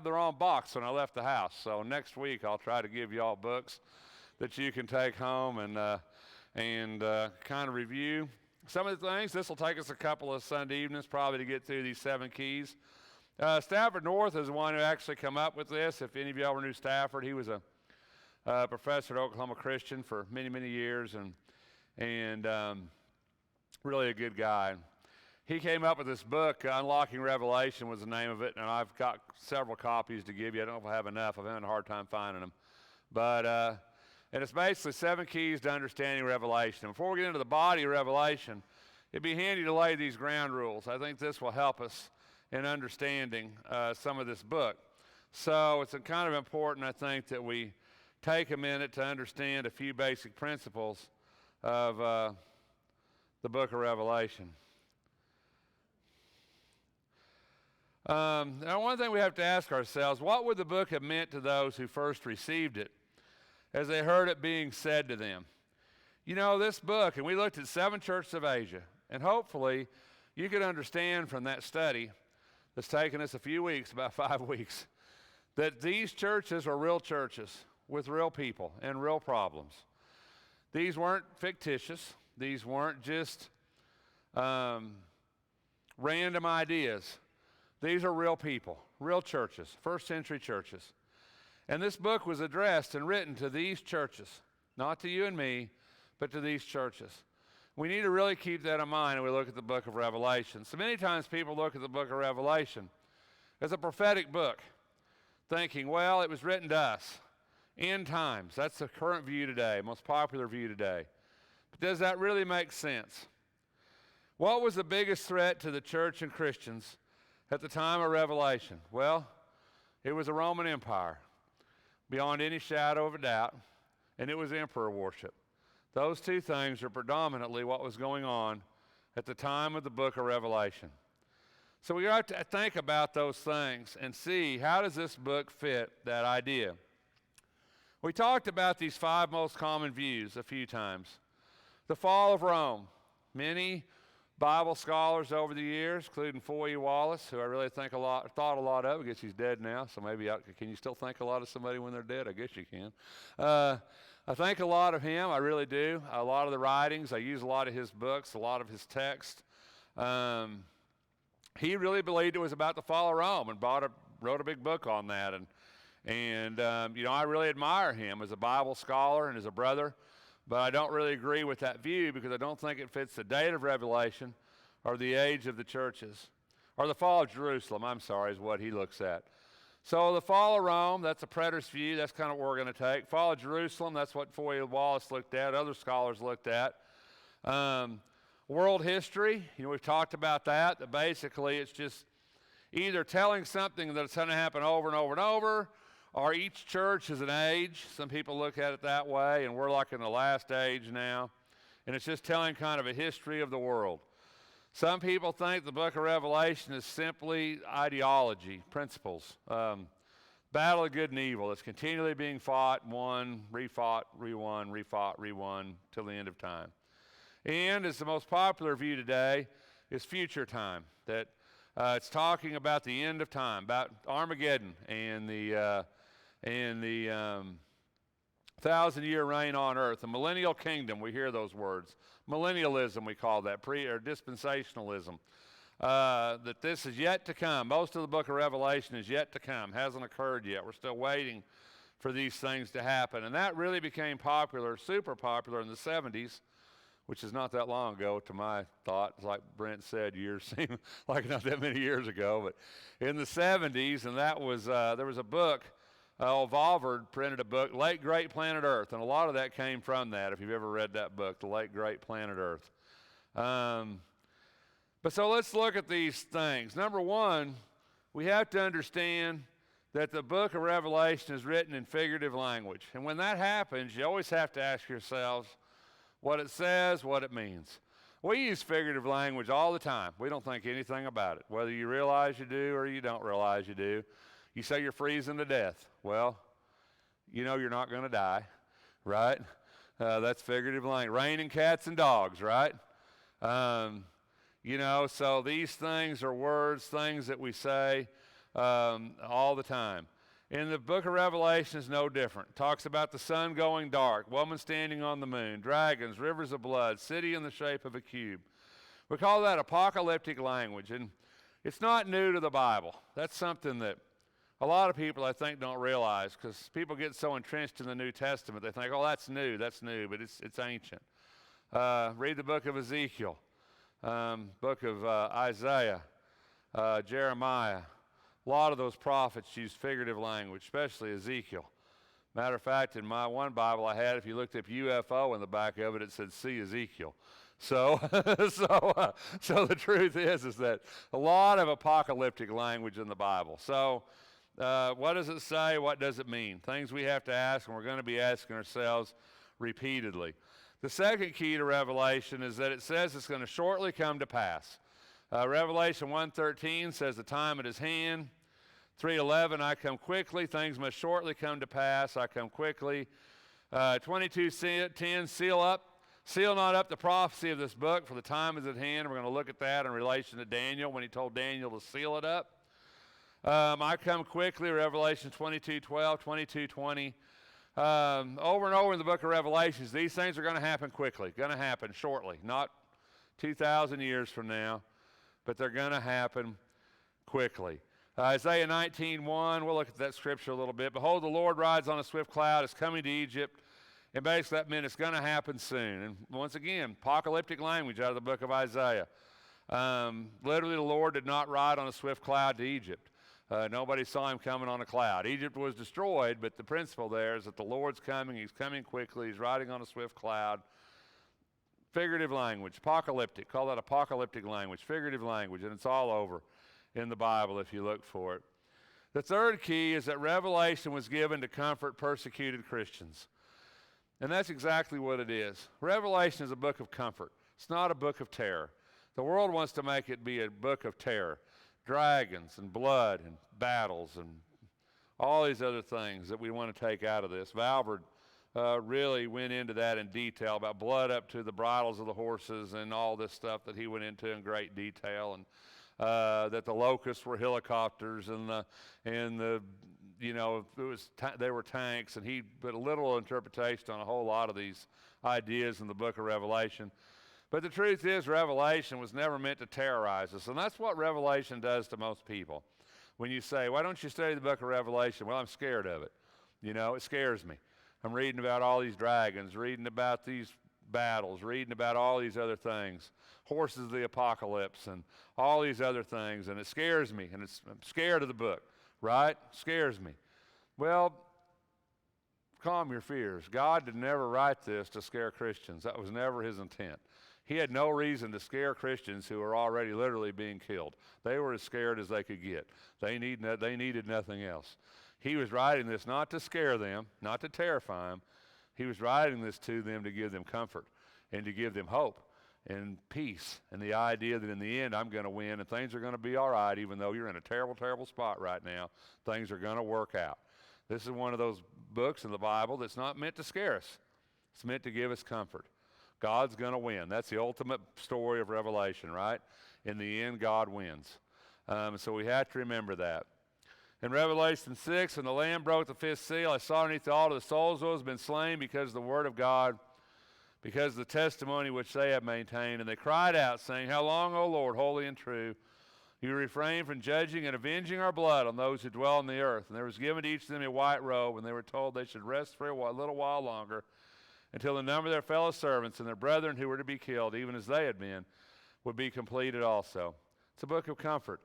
the wrong box when I left the house. So next week I'll try to give you all books that you can take home and kind of review some of the things. This will take us a couple of Sunday evenings probably to get through these 7 keys. Stafford North is the one who actually come up with this. If any of you ever knew Stafford, he was a professor at Oklahoma Christian for many, many years and really a good guy. He came up with this book, Unlocking Revelation was the name of it, and I've got several copies to give you. I don't know if I have enough. I'm having a hard time finding them. But, and it's basically 7 keys to understanding Revelation. Before we get into the body of Revelation, it'd be handy to lay these ground rules. I think this will help us in understanding some of this book. So it's kind of important, I think, that we take a minute to understand a few basic principles of the book of Revelation. Now, one thing we have to ask ourselves, what would the book have meant to those who first received it as they heard it being said to them? You know, this book, and we looked at 7 churches of Asia, and hopefully you could understand from that study that's taken us a few weeks, about 5 weeks, that these churches are real churches with real people and real problems. These weren't fictitious. These weren't just random ideas. These are real people, real churches, first century churches. And this book was addressed and written to these churches, not to you and me, but to these churches. We need to really keep that in mind when we look at the book of Revelation. So many times people look at the book of Revelation as a prophetic book, thinking, well, it was written to us. End times, that's the current view today, most popular view today. But does that really make sense? What was the biggest threat to the church and Christians at the time of Revelation? Well, it was the Roman Empire, beyond any shadow of a doubt, and it was emperor worship. Those 2 things are predominantly what was going on at the time of the book of Revelation. So we have to think about those things and see, how does this book fit that idea? We talked about these 5 most common views a few times. The fall of Rome. Many Bible scholars over the years, including Foy Wallace, who I really thought a lot of. I guess he's dead now, so maybe can you still think a lot of somebody when they're dead? I guess you can. I think a lot of him, I really do. A lot of the writings, I use a lot of his books, a lot of his text. He really believed it was about the fall of Rome and wrote a big book on that. And you know, I really admire him as a Bible scholar and as a brother. But I don't really agree with that view because I don't think it fits the date of Revelation or the age of the churches. Or the fall of Jerusalem, is what he looks at. So the fall of Rome, that's a preterist view. That's kind of what we're going to take. Fall of Jerusalem, that's what Foy Wallace looked at, other scholars looked at. World history, you know, we've talked about that basically it's just either telling something that's going to happen over and over and over, or each church is an age. Some people look at it that way, and we're like in the last age now. And it's just telling kind of a history of the world. Some people think the book of Revelation is simply ideology, principles. Battle of good and evil. It's continually being fought, won, refought, rewon, refought, rewon, till the end of time. And as the most popular view today is future time, that it's talking about the end of time, about Armageddon and the 1,000-year reign on earth, the millennial kingdom. We hear those words. Millennialism, we call that, or dispensationalism. That this is yet to come. Most of the book of Revelation is yet to come, hasn't occurred yet. We're still waiting for these things to happen. And that really became popular, super popular in the 70s, which is not that long ago to my thought. Like Brent said, years seem like not that many years ago. But in the 70s, and that was, there was a book, Valverde printed a book, Late Great Planet Earth, and a lot of that came from that, if you've ever read that book, The Late Great Planet Earth. But so let's look at these things. Number one, we have to understand that the book of Revelation is written in figurative language. And when that happens, you always have to ask yourselves what it says, what it means. We use figurative language all the time. We don't think anything about it, whether you realize you do or you don't realize you do. You say you're freezing to death. Well, you know you're not going to die, right? That's figurative language. Raining cats and dogs, right? You know, so these things are words, things that we say all the time. In the book of Revelation is no different. It talks about the sun going dark, woman standing on the moon, dragons, rivers of blood, city in the shape of a cube. We call that apocalyptic language, and it's not new to the Bible. That's something that a lot of people, I think, don't realize, because people get so entrenched in the New Testament, they think, oh, that's new, but it's ancient. Read the book of Ezekiel, book of Isaiah, Jeremiah. A lot of those prophets used figurative language, especially Ezekiel. Matter of fact, in my one Bible I had, if you looked up UFO in the back of it, it said, see Ezekiel. So the truth is that a lot of apocalyptic language in the Bible. So what does it say? What does it mean? Things we have to ask, and we're going to be asking ourselves repeatedly. The second key to Revelation is that it says it's going to shortly come to pass. Revelation 1:13 says the time at his hand. 3:11, I come quickly. Things must shortly come to pass. I come quickly. 22:10, seal not up the prophecy of this book, for the time is at hand. We're going to look at that in relation to Daniel when he told Daniel to seal it up. I come quickly, Revelation 22:12, 22:20. Over and over in the book of Revelations, these things are going to happen quickly, going to happen shortly, not 2,000 years from now, but they're going to happen quickly. Isaiah 19:1, we'll look at that scripture a little bit. Behold, the Lord rides on a swift cloud, is coming to Egypt. And basically that meant it's going to happen soon. And once again, apocalyptic language out of the book of Isaiah. Literally, the Lord did not ride on a swift cloud to Egypt. Nobody saw him coming on a cloud. Egypt was destroyed, but the principle there is that the Lord's coming. He's coming quickly. He's riding on a swift cloud. Figurative language, apocalyptic. Call that apocalyptic language, figurative language, and it's all over in the Bible if you look for it. The third key is that Revelation was given to comfort persecuted Christians. And that's exactly what it is. Revelation is a book of comfort. It's not a book of terror. The world wants to make it be a book of terror. Dragons and blood and battles and all these other things that we want to take out of this. Valverde really went into that in detail about blood up to the bridles of the horses and all this stuff that he went into in great detail, and that the locusts were helicopters and the you know, they were tanks, and he put a little interpretation on a whole lot of these ideas in the book of Revelation. But the truth is, Revelation was never meant to terrorize us, and that's what Revelation does to most people. When you say, why don't you study the book of Revelation? Well, I'm scared of it. You know, it scares me. I'm reading about all these dragons, reading about these battles, reading about all these other things, horses of the apocalypse, and all these other things, and it scares me, and I'm scared of the book. Right? Scares me. Well, calm your fears. God did never write this to scare Christians. That was never his intent. He had no reason to scare Christians who were already literally being killed. They were as scared as they could get. They needed nothing else. He was writing this not to scare them, not to terrify them. He was writing this to them to give them comfort and to give them hope and peace, and the idea that in the end I'm going to win and things are going to be all right, even though you're in a terrible, terrible spot right now. Things are going to work out. This is one of those books in the Bible that's not meant to scare us. It's meant to give us comfort. God's going to win. That's the ultimate story of Revelation, right? In the end, God wins. So we have to remember that. In Revelation 6, when the Lamb broke the fifth seal, I saw underneath the altar the souls of those who have been slain because of the word of God, because of the testimony which they have maintained. And they cried out, saying, how long, O Lord, holy and true, you refrain from judging and avenging our blood on those who dwell on the earth. And there was given to each of them a white robe, and they were told they should rest for a little while longer, until the number of their fellow servants and their brethren who were to be killed, even as they had been, would be completed also. It's a book of comfort.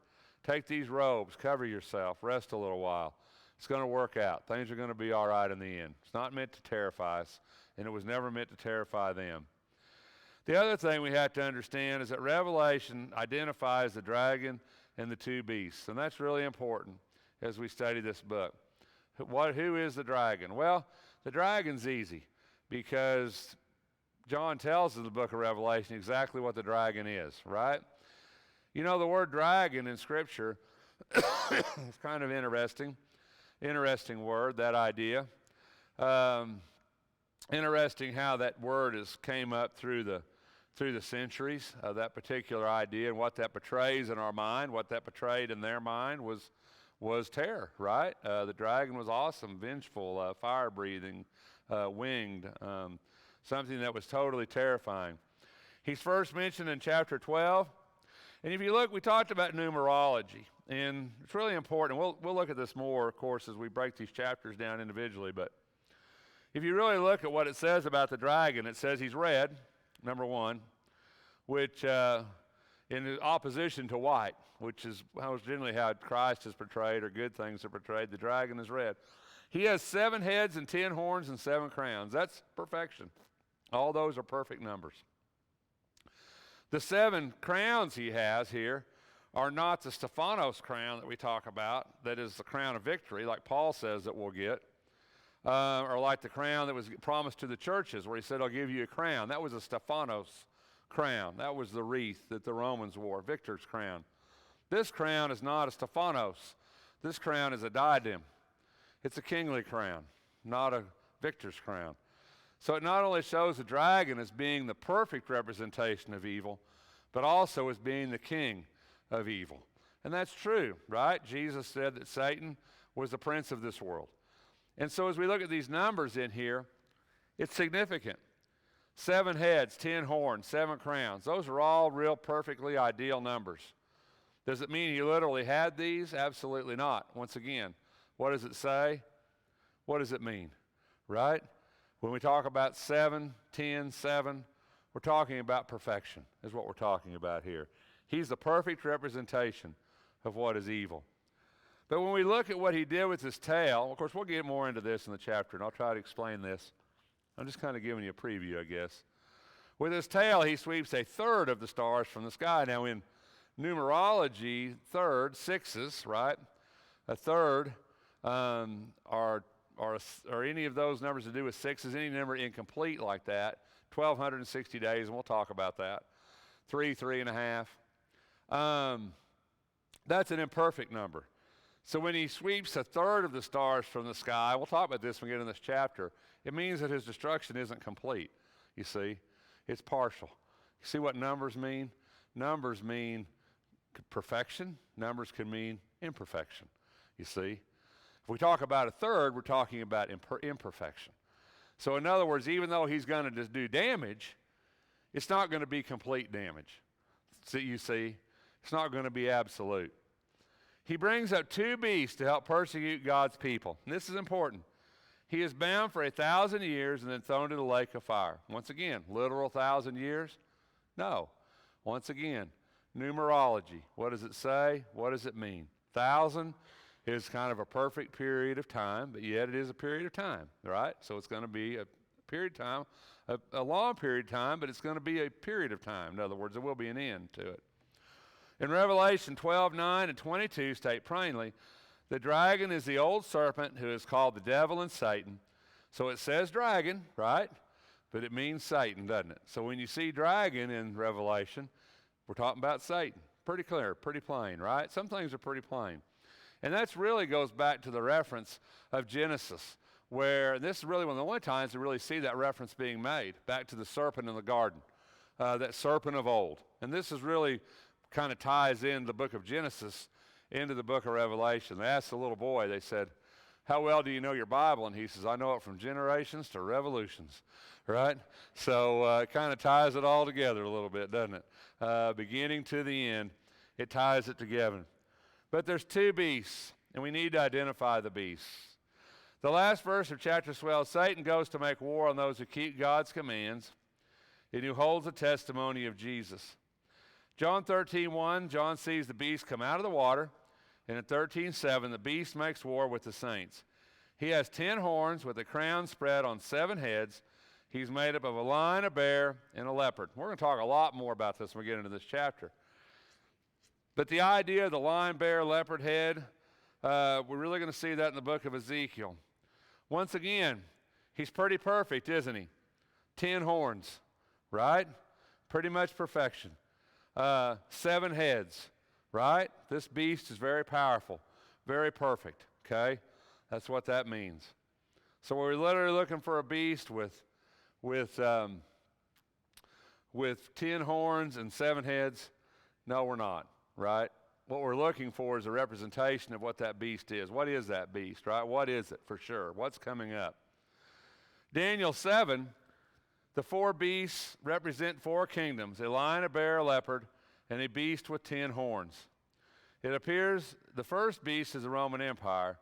Take these robes, cover yourself, rest a little while. It's going to work out. Things are going to be all right in the end. It's not meant to terrify us, and it was never meant to terrify them. The other thing we have to understand is that Revelation identifies the dragon and the two beasts, and that's really important as we study this book. Who is the dragon? Well, the dragon's easy because John tells us in the book of Revelation exactly what the dragon is, right? You know, the word dragon in Scripture is kind of interesting word, that idea. Interesting how that word came up through the centuries, that particular idea, and what that portrays in our mind, what that portrayed in their mind was was terror, right? The dragon was awesome, vengeful, fire-breathing, winged, something that was totally terrifying. He's first mentioned in chapter 12. And if you look, we talked about numerology, and it's really important. We'll look at this more, of course, as we break these chapters down individually. But if you really look at what it says about the dragon, it says he's red, number one, which in opposition to white, which is generally how Christ is portrayed or good things are portrayed. The dragon is red. He has 7 heads and 10 horns and 7 crowns. That's perfection. All those are perfect numbers. The 7 crowns he has here are not the Stephanos crown that we talk about, that is the crown of victory, like Paul says that we'll get, or like the crown that was promised to the churches, where he said, I'll give you a crown. That was a Stephanos crown. That was the wreath that the Romans wore, victor's crown. This crown is not a Stephanos. This crown is a diadem. It's a kingly crown, not a victor's crown. So it not only shows the dragon as being the perfect representation of evil, but also as being the king of evil. And that's true, right? Jesus said that Satan was the prince of this world. And so as we look at these numbers in here, it's significant. 7 heads, 10 horns, 7 crowns. Those are all real perfectly ideal numbers. Does it mean he literally had these? Absolutely not. Once again, what does it say? What does it mean? Right? When we talk about 7, 10, 7, we're talking about perfection, is what we're talking about here. He's the perfect representation of what is evil. But when we look at what he did with his tail, of course, we'll get more into this in the chapter, and I'll try to explain this. I'm just kind of giving you a preview, I guess. With his tail, he sweeps a third of the stars from the sky. Now, in numerology, third, 6s, right? A third or any of those numbers to do with 6s, any number incomplete like that, 1,260 days, and we'll talk about that. 3, 3.5. That's an imperfect number. So when he sweeps a third of the stars from the sky, we'll talk about this when we get in this chapter, it means that his destruction isn't complete, you see. It's partial. You see what numbers mean? Numbers mean perfection. Numbers can mean imperfection, you see. If we talk about a third, we're talking about imperfection. So in other words, even though he's going to just do damage, it's not going to be complete damage. So you see, it's not going to be absolute. He brings up 2 beasts to help persecute God's people. And this is important. He is bound for 1,000 years and then thrown to the lake of fire. Once again, literal 1,000 years? No. Once again, numerology. What does it say? What does it mean? 1,000 is kind of a perfect period of time, but yet it is a period of time, right? So it's going to be a period of time, a long period of time, but it's going to be a period of time. In other words, there will be an end to it. In Revelation 12:9 and 22 state plainly, the dragon is the old serpent who is called the devil and Satan. So it says dragon, right? But it means Satan, doesn't it? So when you see dragon in Revelation, we're talking about Satan. Pretty clear, pretty plain, right? Some things are pretty plain. And that really goes back to the reference of Genesis, where this is really one of the only times we really see that reference being made, back to the serpent in the garden, that serpent of old. And this is really kind of ties in the book of Genesis into the book of Revelation. They asked the little boy, they said, how well do you know your Bible? And he says, I know it from generations to revolutions, right? So it kind of ties it all together a little bit, doesn't it? Beginning to the end, it ties it together. But there's 2 beasts, and we need to identify the beasts. The last verse of chapter 12, Satan goes to make war on those who keep God's commands and who holds the testimony of Jesus. John 13:1, John sees the beast come out of the water, and in 13:7, the beast makes war with the saints. He has 10 horns with a crown spread on 7 heads. He's made up of a lion, a bear, and a leopard. We're going to talk a lot more about this when we get into this chapter. But the idea of the lion, bear, leopard head, we're really going to see that in the book of Ezekiel. Once again, he's pretty perfect, isn't he? 10 horns, right? Pretty much perfection. 7 heads, right? This beast is very powerful, very perfect, okay? That's what that means. So we're literally looking for a beast with 10 horns and 7 heads. No, we're not, right? what we're looking for is a representation of what that beast is. What is that beast, right? What is it for sure? What's coming up? Daniel 7, the 4 beasts represent 4 kingdoms, a lion, a bear, a leopard, and a beast with 10 horns. It appears the first beast is the Roman Empire.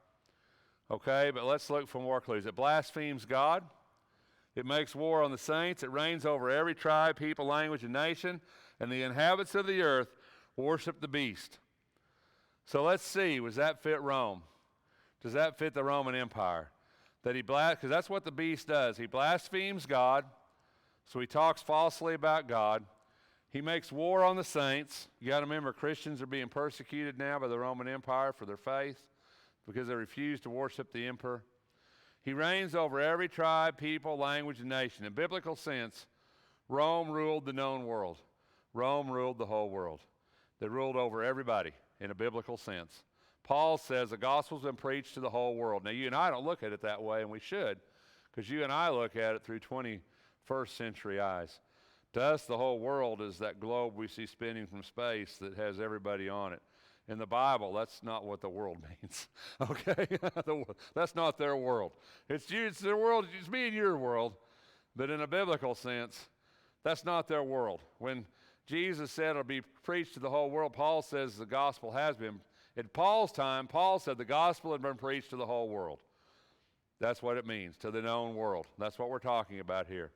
Okay, but let's look for more clues. It blasphemes God. It makes war on the saints. It reigns over every tribe, people, language, and nation. And the inhabitants of the earth worship the beast. So let's see, does that fit Rome? Does that fit the Roman Empire? Because that's what the beast does. He blasphemes God, so he talks falsely about God. He makes war on the saints. You got to remember, Christians are being persecuted now by the Roman Empire for their faith because they refuse to worship the emperor. He reigns over every tribe, people, language, and nation. In biblical sense, Rome ruled the known world. Rome ruled the whole world. They ruled over everybody in a biblical sense. Paul says the gospel's been preached to the whole world. Now, you and I don't look at it that way, and we should, because you and I look at it through 21st century eyes. To us, the whole world is that globe we see spinning from space that has everybody on it. In the Bible, that's not what the world means, okay? That's not their world. It's you, it's their world, it's me and your world. But in a biblical sense, that's not their world. When Jesus said it'll be preached to the whole world, Paul says the gospel has been. In Paul's time, Paul said the gospel had been preached to the whole world. That's what it means, to the known world. That's what we're talking about here.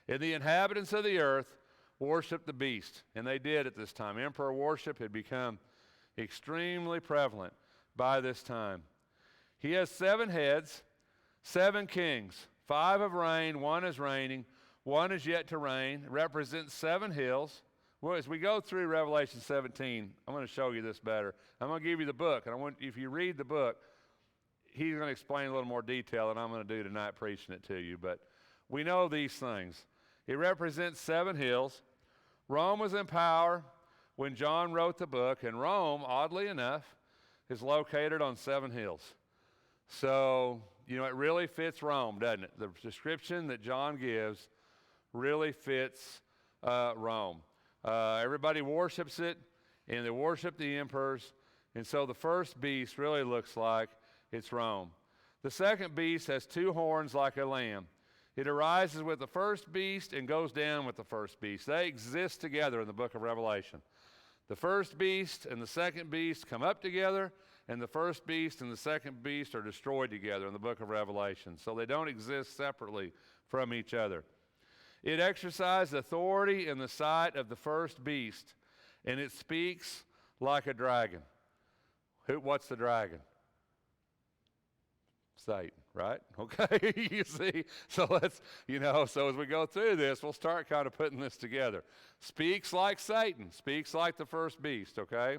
And the inhabitants of the earth worshiped the beast, and they did at this time. Emperor worship had become extremely prevalent by this time. He has 7 heads, 7 kings. 5 have reigned, 1 is reigning, 1 is yet to reign. It represents 7 hills. Well, as we go through Revelation 17, I'm going to show you this better. I'm going to give you the book, and if you read the book, he's going to explain a little more detail than I'm going to do tonight preaching it to you. But we know these things. It represents 7 hills. Rome was in power when John wrote the book, and Rome, oddly enough, is located on 7 hills. So, it really fits Rome, doesn't it? The description that John gives really fits Rome. Everybody worships it, and they worship the emperors, and so the first beast really looks like it's Rome. The second beast has 2 horns like a lamb. It arises with the first beast and goes down with the first beast. They exist together in the book of Revelation. The first beast and the second beast come up together, and the first beast and the second beast are destroyed together in the book of Revelation. So they don't exist separately from each other. It exercised authority in the sight of the first beast, and it speaks like a dragon. What's the dragon? Satan, right? Okay, you see? So let's, so as we go through this, we'll start kind of putting this together. Speaks like Satan, speaks like the first beast, okay?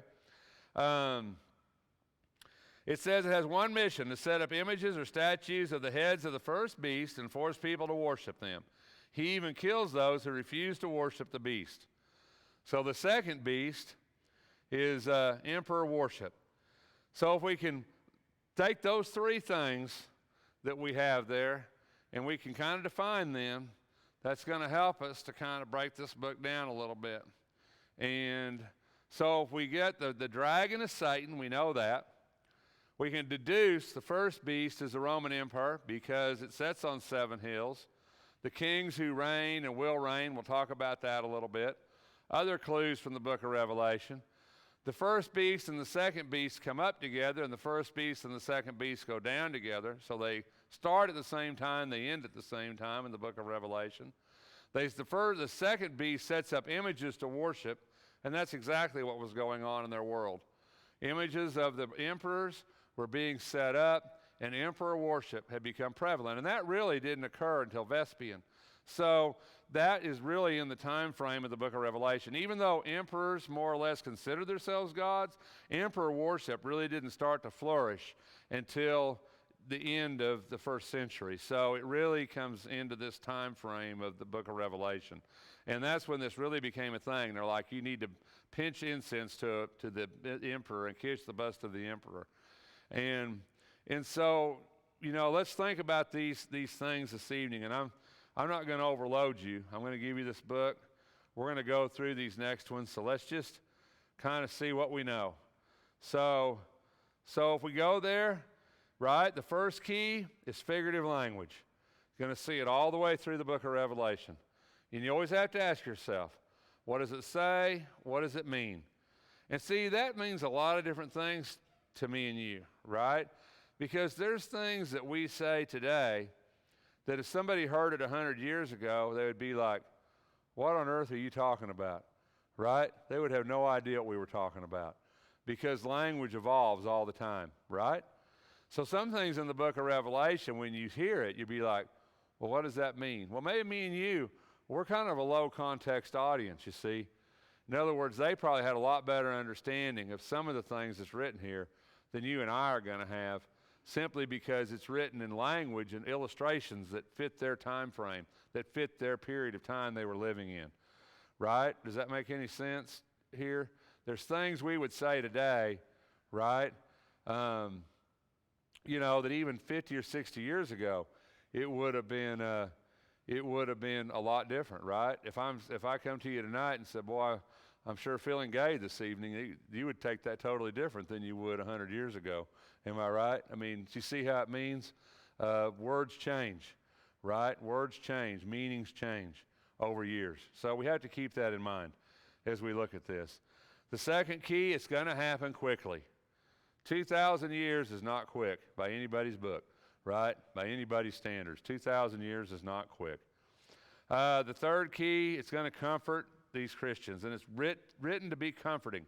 It says it has one mission, to set up images or statues of the heads of the first beast and force people to worship them. He even kills those who refuse to worship the beast. So the second beast is emperor worship. So if we can take those 3 things that we have there and we can kind of define them, that's going to help us to kind of break this book down a little bit. And so if we get the dragon is Satan, we know that. We can deduce the first beast is the Roman Empire because it sits on 7 hills. The kings who reign and will reign, we'll talk about that a little bit. Other clues from the book of Revelation. The first beast and the second beast come up together, and the first beast and the second beast go down together. So they start at the same time, they end at the same time in the book of Revelation. The second beast sets up images to worship, and that's exactly what was going on in their world. Images of the emperors were being set up, and emperor worship had become prevalent. And that really didn't occur until Vespasian. So that is really in the time frame of the book of Revelation. Even though emperors more or less considered themselves gods, emperor worship really didn't start to flourish until the end of the 1st century. So it really comes into this time frame of the book of Revelation. And that's when this really became a thing. They're like, you need to pinch incense to the emperor and kiss the bust of the emperor. And so, let's think about these things this evening. And I'm not going to overload you. I'm going to give you this book. We're going to go through these next ones. So let's just kind of see what we know. So if we go there, right, the first key is figurative language. You're going to see it all the way through the book of Revelation. And you always have to ask yourself, what does it say? What does it mean? And see, that means a lot of different things to me and you, right? Because there's things that we say today that if somebody heard it 100 years ago, they would be like, what on earth are you talking about, right? They would have no idea what we were talking about because language evolves all the time, right? So some things in the book of Revelation, when you hear it, you'd be like, well, what does that mean? Well, maybe me and you, we're kind of a low context audience, you see. In other words, they probably had a lot better understanding of some of the things that's written here than you and I are going to have, simply because it's written in language and illustrations that fit their time frame, that fit their period of time they were living in, right? Does that make any sense here? There's things we would say today, right, you know, that even 50 or 60 years ago, it would have been a lot different, right? If I come to you tonight and said, boy, I'm sure feeling gay this evening, you would take that totally different than you would 100 years ago. Am I right? I mean, do you see how it means? Words change, right? Words change, meanings change over years. So we have to keep that in mind as we look at this. The second key, it's going to happen quickly. 2,000 years is not quick by anybody's book, right? By anybody's standards. 2,000 years is not quick. The third key, it's going to comfort these Christians, and it's written to be comforting,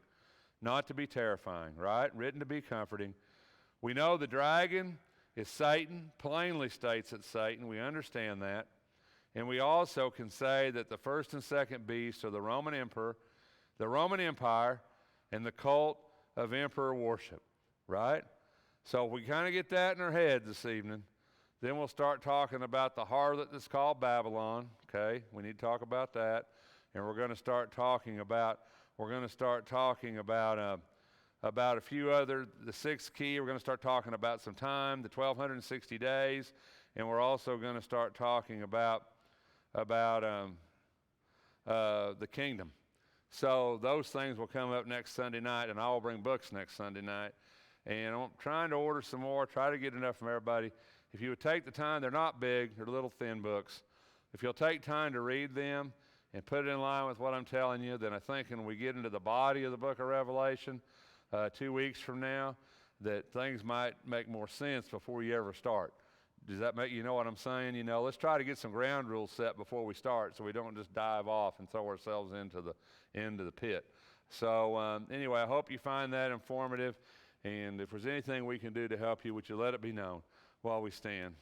not to be terrifying, right? Written to be comforting. We know the dragon is Satan, plainly states it's Satan. We understand that. And we also can say that the first and second beast are the Roman Emperor, the Roman Empire, and the cult of emperor worship, right? So if we kind of get that in our head this evening, then we'll start talking about the harlot that's called Babylon, okay? We need to talk about that. And we're going to start talking about a few other, the sixth key, we're going to start talking about some time, the 1,260 days, and we're also going to start talking about the kingdom. So those things will come up next Sunday night, and I will bring books next Sunday night. And I'm trying to order some more, try to get enough from everybody. If you would take the time, they're not big, they're little thin books. If you'll take time to read them and put it in line with what I'm telling you, then I think when we get into the body of the book of Revelation 2 weeks from now, that things might make more sense before you ever start. Does that make you know what I'm saying? You know, let's try to get some ground rules set before we start so we don't just dive off and throw ourselves into the pit. So anyway, I hope you find that informative. And if there's anything we can do to help you, would you let it be known while we stand?